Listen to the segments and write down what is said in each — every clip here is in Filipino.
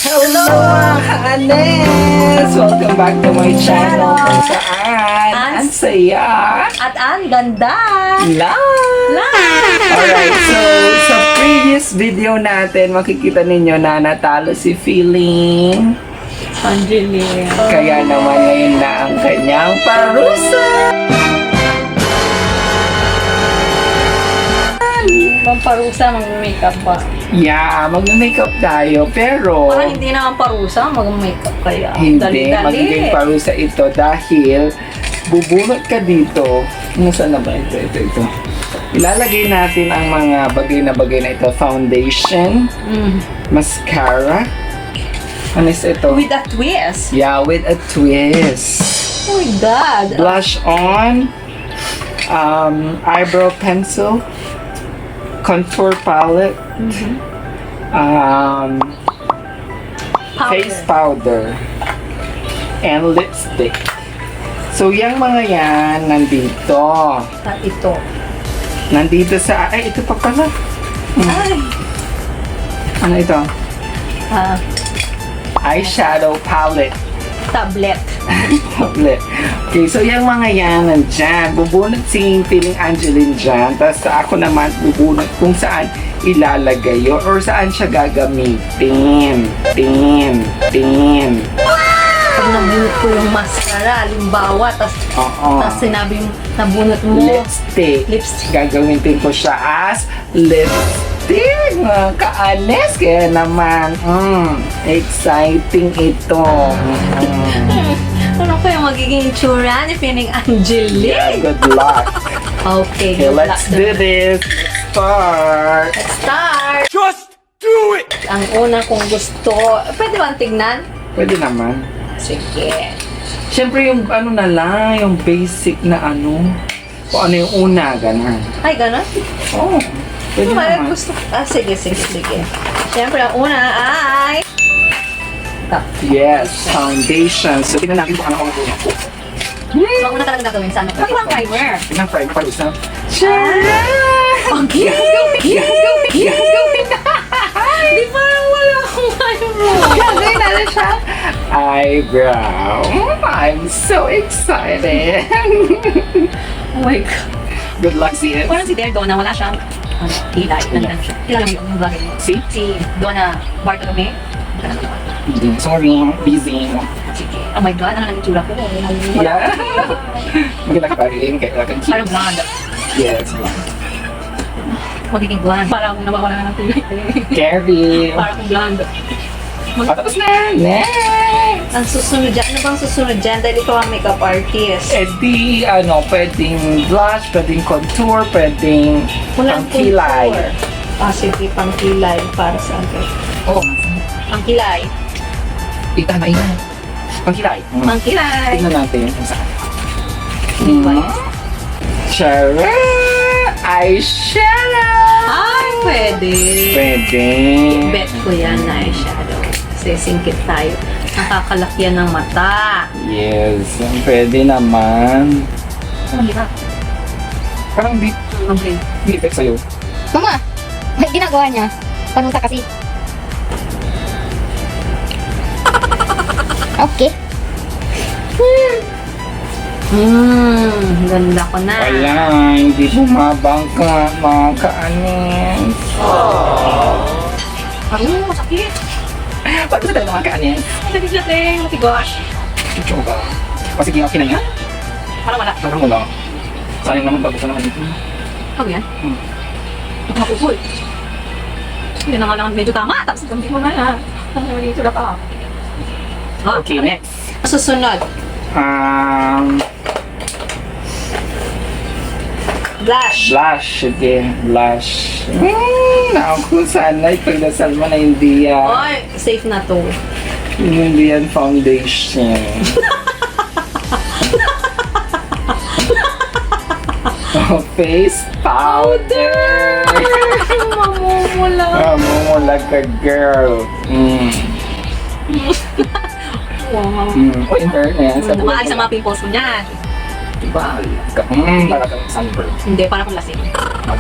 Hello mga ka-Anes! Welcome back to my channel kung saan ang saya At ang ganda! Alright, so sa previous video natin, makikita ninyo na natalo si Feeling. Angeline. Kaya naman ngayon na ang kanyang parusa. Pamparusa, mag-makeup ba? Yeah, mag-makeup tayo, pero Parang hindi naman parusa, mag-makeup kaya. hindi, magiging parusa ito dahil bubunot ka dito. Nasaan na ba ito? Ito. Ilalagay natin ang mga bagay na ito. Foundation, mascara. Ano is ito? With a twist. Yeah, with a twist. Oh my God. Blush on, eyebrow pencil, contour palette, face powder, and lipstick. So, yung mga yan, nandito. At ito. Nandito sa... Ay, ito pa pala. Ay. Ano ito? Eyeshadow palette. Tablet. Tablet. Okay, so yung mga yan, nandyan. Bubunot si Feeling Angeline dyan. Tapos ako naman, bubunot kung saan ilalagay yun or saan siya gagamitin. Pag nabunot ko yung mascara, halimbawa, tas sinabi mo, nabunot mo. Lipstick. Gagamitin ko siya as lipstick. Mga ka-Anes. Kaya naman, exciting ito. Ano kaya magiging itsura ni Feeling Angeline? Yeah, good luck. Okay, Okay, good luck. let's do this. Start. Let's start! Just do it! Ang una kong gusto, pwede ba tignan? Pwede naman. Sige. Siyempre yung ano na lang, yung basic na ano. Kung ano yung una, ganun. Ay, gano'n? Oo. Pwede naman. Gusto. Sige. Siyempre, ang una ay... Yes, foundation. So, tingnan natin kung ano ang una. So, ang una talaga gagawin sa ano? Pag-ibang primer. Tingnan primer pa isa. Okay. Di parang wala akong eyebrow. Gagawin natin siya. Eyebrow. I'm so excited. Oh my God. Good luck, see it. Parang si Dona, wala siyang kilay. Nandun siya. Kilala mo yung vlogger mo? See? Si Dona Bartolome. Sorry, busy. Sige. Oh my God, ano nang itsura ko? Yeah. Maganda ka pa rin. Kailangan keep. Parang blonde. Yes, blonde. Magiging blonde. Parang nawawala na ng kulay. Gary. Parang blonde. Tapos na. Next. Ang susunod dyan. Ano bang susunod dyan? Dahil ikaw ang makeup artist. Eh di, pwedeng blush, pwedeng contour, pwedeng pangkilay. Sige, pangkilay. Para saan ka? Oh, Pangkilay. tama yun. Pangkilay. Pangkilay. Tignan natin kung saan. Diba? Chara! Eyeshadow! Ay, pwede. Pwede. Bet ko yan na eyeshadow. Kasi singkit tayo. Nakakalakyan ng mata. Yes, pwede naman. Ano ba? Parang di Okay. effect sa'yo. Mama, may ginagawa niya. Panunta kasi. Okay. Ganda ko na. Wala, hindi bumabangka, mga ka-Anes. Ay, masakit. Ba't sa tayo mga ka-Anes? Masakit siya, Teng. Matigosh. Ito ba? O sige, okay na yan? Parang wala. Parang wala. Sayang naman, bago sa naman ito. Ano yan? Makupul. Hindi na nga lang medyo tama. Tapos hindi mo na yan. Ano naman yung tulak ka? Okay, next. Susunod. Blush. Blush. Sige, blush. Naku, sana'y pagdasal mo na hindi yan. Oy, safe na to. Hindi yan foundation. Face powder. Mamumula. Mamumula ka, girl. Wow. Oh, in fairness. Maalis ang mga pimples ko niyan. Diba? Para kang sunburn. Hindi, para kung lasing.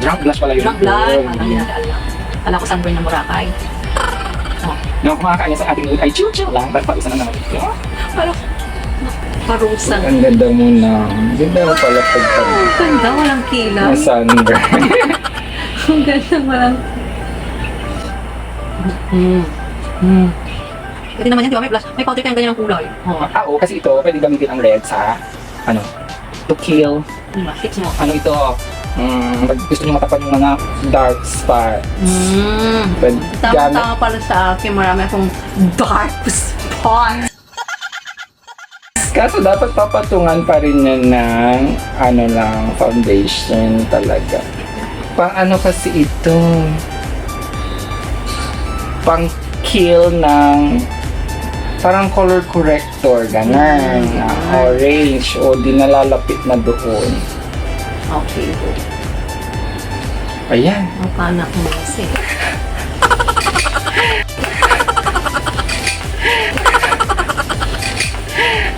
Drunk blush pala yun. Drunk blood. Parang hindi natin alam. Alam ko sunburn ng Boracay. Oh. Nung kumakain sa ating mood ay chill lang, pero pausan na naman ito. Parang parusan. Ang ganda mo na. Ganda mo pala pagpag. Ang ganda, walang kilaw. Sunburn. Ang ganda, walang... Pwede naman yan, di ba? May powder kayang ganyan ang kulay. Oo, kasi ito, pwede gamitin ang red sa, to kill. Fix mo. Ito, pag gusto nyo matapan yung mga dark spot. Pwede gamit. Tama-tama pala sa akin, marami akong dark spots. Kaso dapat papatungan pa rin yan ng, foundation talaga. Pang kasi ito? Pang kill ng parang color corrector, ganun. Orange, o di nalalapit na doon. Okay, good. Ayan. Mukha na akong kasi.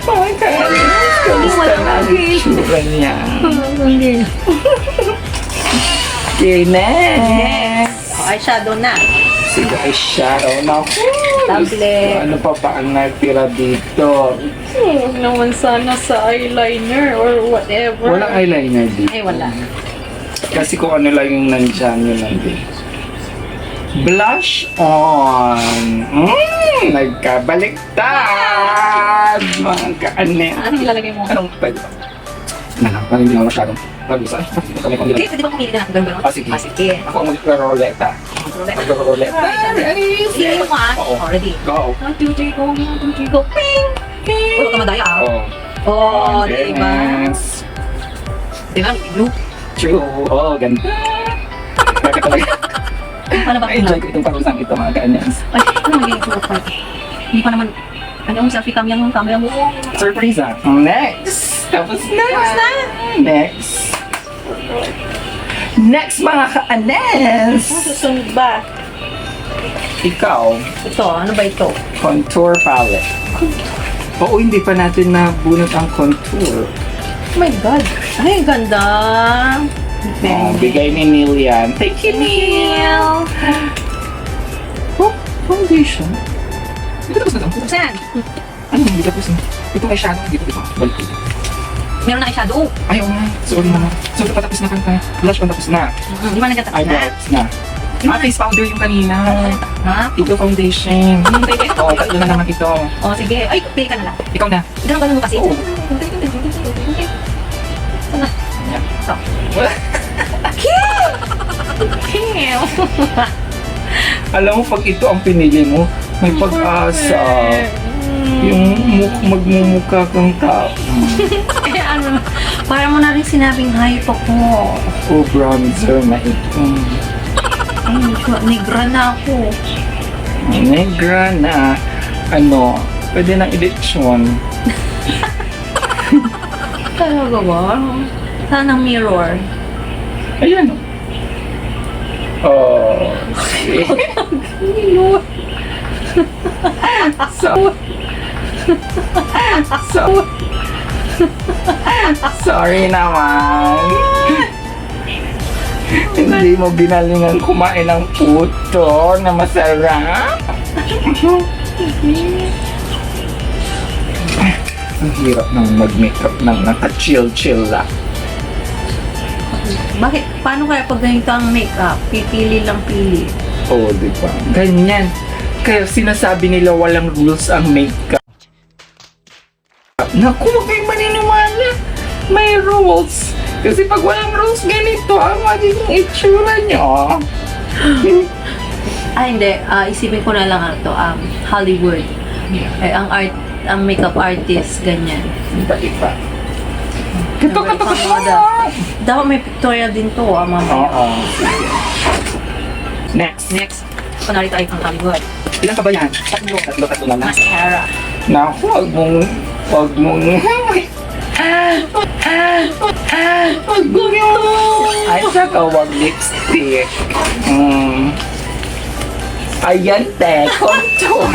Oh, kamusta na ang itsura niya? Okay, next! Eyeshadow na. Sige, eyeshadow na. Tablet. Ano pa ang natira dito? Huwag naman sana sa eyeliner or whatever. Walang eyeliner dito. Ay, wala. Kasi kung ano lang yung nandyan, yun lang din. Blush on. Nagkabaliktad! Mga kaanin. Ano ilalagay mo? Anong pwede ba? Parang hindi naman masyadong pag-isa. Okay, pwede ba pumili na ng gano'n? Sige. Sige. Ako ang mag-roleta. Mag-roleta. Sige mo Oo. Already. Go. 1, 2, 3, go. 1, 2, 3, go. Ping! Ping! Huwag ka madaya Oh. Oh, diba? Yes. Diba? Blue. True. Oh, ganda. Kaya talaga. Paano ba? Na-enjoy ko itong parusang ito, mga kaanyas. Ay, ano magiging suot pa? Hindi pa naman, yung selfie cam yan yung camera mo. Surprise ah. Next! Tapos na! Next! Next, mga ka-anes! Susunod ba? Ikaw, Ito, ano ba ito? contour palette. Oo, hindi pa natin nabunot ang contour. Oh my God! Ay, ganda! Bigay ni Neil yan. Thank you, Neil! Oh, foundation. Hindi tapos na ito. Saan? Ano, hindi tapos na. Itong eyeshadow, dito. Balik ko. Meron na eyeshadow. Ayaw nga. Sorry naman. So, patapos na kanta. Blush on tapos na. Di ba nagkatapos na? Eyebrows na. Face powder yung kanina. Ha? Ito foundation. Oo, tatlo na naman ito. Oh, sige. Ay, pili ka na lang. Ikaw na. Ganun mo kasi. Oo. Sana. Yan. Ito. Wala. Kill! Alam mo, pag ito ang pinili mo, may pag-asa. Yung magmumukha kang tao. Eh, ano, para mo na rin sinabing hype ako. O bronzer na ito. Ay, negra na ako. Negra na, pwede ng eleksyon. Talaga ba? Saan ang mirror? Ayan. Oh. Mirror. Sorry naman. Hindi mo binalingan kumain ng puto na masarap. Ang hirap ng mag-makeup ng naka-chill lang. Bakit? Paano kaya pag ganito ang makeup? Pipili lang pili. Oo, di ba? Ganyan. Kaya sinasabi nila walang rules ang makeup. Naku, huwag kayong maniniwala. May rules. Kasi pag walang rules, ganito ang magiging itsura nyo. Hindi. Isipin ko na lang to. Hollywood. Eh, ang makeup artist, ganyan. Iba-iba. Kato. Dapat may pictorial din to, mamaya. Oo. Next. Next, kunwari tayo pang Hollywood. Ilan pa ba yan? Tatlo. Tatlo na lang. Mascara. Naku, huwag mong... Huwag mong... Ay, saka huwag lipstick. Ayan, te. Contour.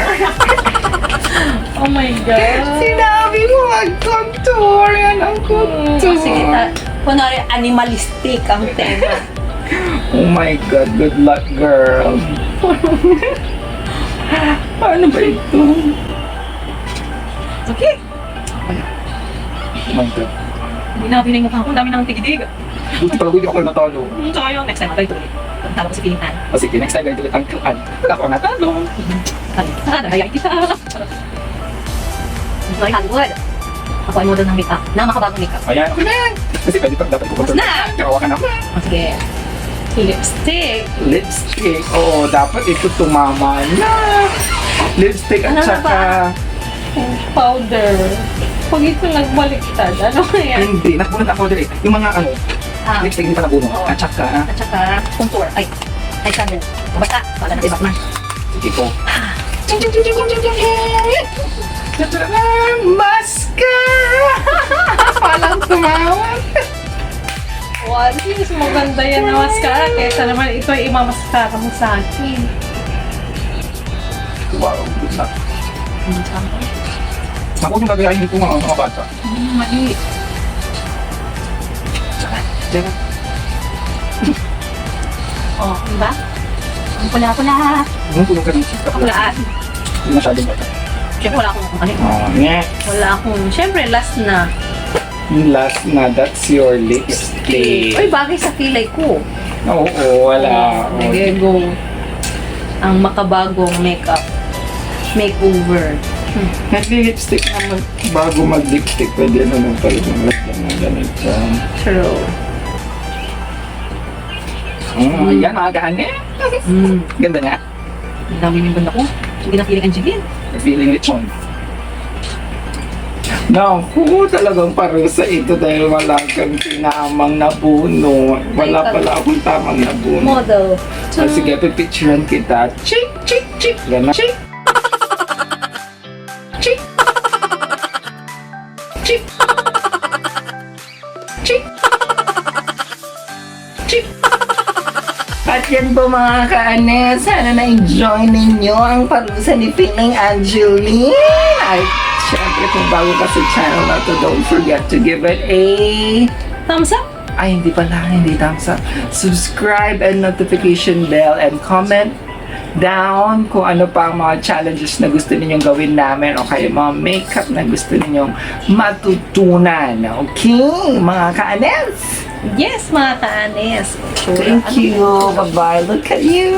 Oh my God. Sinabi mo mag-contour. Yan ang contour. Sige, kunwari animalistic ang tema. Oh my God, good luck, girl. Paano ba ito? Okay. Oh my God. Hindi na piling mukha ko. Ang dami nang tigidig. Buti pala hindi ako natalo. Tsaka yun, next time ako ito ulit. Tawag ko si Pilihan. O sige, next time ganito ulit ang kuan. Wala ako natalo. Sana, kaya kita. Enjoy Hollywood. Ako ay model ng makeup. Na makabagong makeup. Ayan, okay na yan. Kasi pwede pa dapat ko Na! Kawawa ka naman. O sige. Lipstick. Lipstick. Oo, dapat ito tumama na. Lipstick at Ano na saka... Powder. Pag ito nagbaliktad, ano kaya? Hindi, nagbunot ako direct. Yung mga ano, Ah, lipstick hindi pa nabunot. Oo. At saka, at saka contour. Ay, eyeshadow. Basta, wala na si Batman. sige po. Mascara! Palang tumawag. Wow, mas maganda yan na mascara. Kesa naman ito ay imamaskara mo sa akin. Wow, good luck. Ako yung gagayahin ko mga bata. Mali. Diyan. Oh, diba? Ang pula-pula. Anong tulong ka ng chika? Kapulaan. Hindi masyadong bata. Siyempre wala akong ano. Nga. Wala akong, siyempre last na. Yung last na, that's your lipstick. Uy, bagay sa kilay ko. Oo, wala. Sige, go. Ang makabagong makeup. Makeover. Nagli-lipstick naman bago mag-lipstick. Pwede naman pala yung lagyan ng ganito. True. Yan, mga kaane. Ganda nga. Ang dami yung banda ko. Sige na feeling Angeline. Feeling lechon. Naku, talagang parusa ito dahil wala kang tinamang nabuno. Wala pala akong tamang nabuno. Model. Sige, pipicturean kita. Chik, chik, chik. Gana. Chik. Chik. Chik. Chik. Chik. At yan po mga kaane, sana na-enjoy ninyo ang parusa ni Piling Angeline. At syempre kung bago ka sa channel na to, don't forget to give it a... Thumbs up. Ay, hindi pala, hindi thumbs up. Subscribe and notification bell and comment down kung ano pa ang mga challenges na gusto ninyong gawin namin o kaya mga makeup na gusto ninyong matutunan. Okay, mga kaanes? Yes, mga kaanes. Thank you. Bye-bye. Look at you.